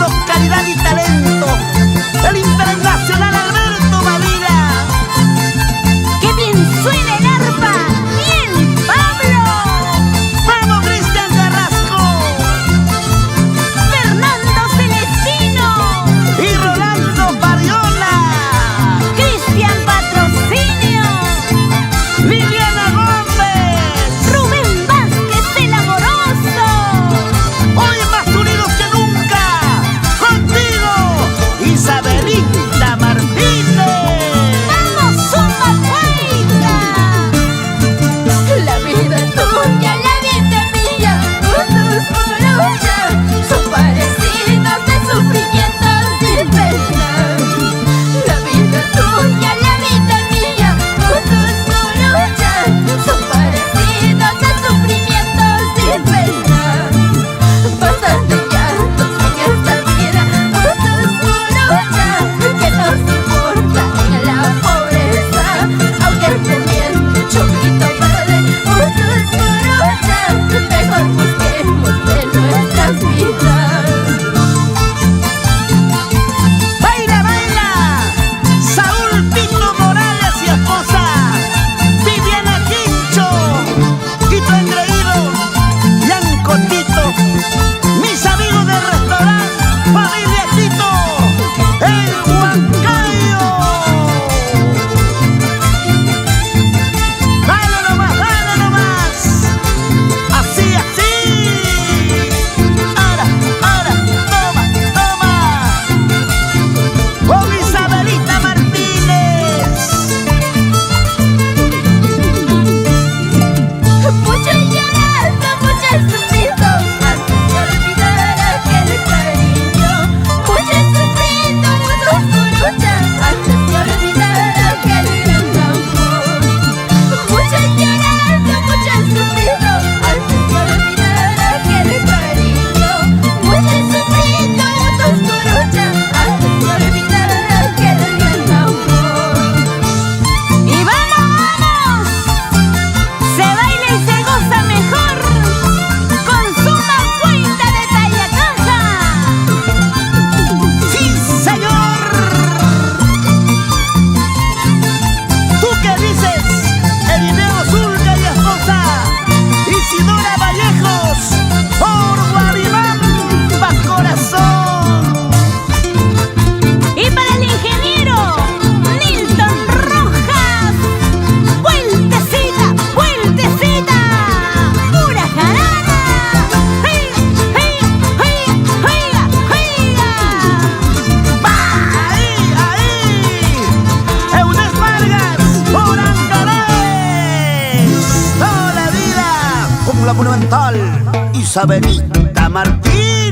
sonido, calidad y talento. El internacional Alberto Badilla. ¡Qué bien suena el arpa! ¡Bien, Pablo! ¡Vamos, Cristian Carrasco! ¡Fernando Celestino! Y Rolando Pariola. ¡Cristian Patrocinio! Liliana Gómez. ¡Rubén Vázquez el Amoroso! Hoy más unidos que nunca. Contigo, Isabelita Martínez. ¡Vamos, Zumba Fuerza! La vida tuya, la vida mía, juntos por lucha, son parecidos de sufrimientos y penas. La vida tuya, la vida mía, juntos por lucha, son parecidos de sufrimientos y penas. Bastante llantos en esta vida, juntos por lucha, que nos importa en la pobreza, aunque teniendo chomito verde, juntos por lucha, mejor busquemos de nuestras vidas. ¡Baila, baila! Saúl Tito Morales y esposa, Viviana Quincho, Quito Engreído, Yanco Tito, mis amigos del restaurante, familia Quito, el Huancayo. Dale nomás, así, así. Ahora, toma. Con Isabelita Martínez. Mucho llorando, mucho sufrido, antes de olvidar aquel cariño. Mucho sufrido, mucho lucha, antes de olvidar aquel gran amor. Mucho llorando, mucho sufrido, antes de olvidar aquel cariño. Mucho sufrido, mucho lucha, antes de olvidar aquel gran amor. ¡Y vamos! Se baila y se goza mejor con Zumba Cuenta de Tallacaja. ¡Sí, señor! ¿Tú qué dices? Elineo Zulca y esposa, Isidora Vallejos, por Guaribamba, corazón. Y para el ingeniero Nilton Rojas, vueltecita, pura jarana. ¡Hey, hey, hey, juega! Ahí. Eunice Vargas, por Ancares. Toda la vida, como la monumental Isabelita Martínez.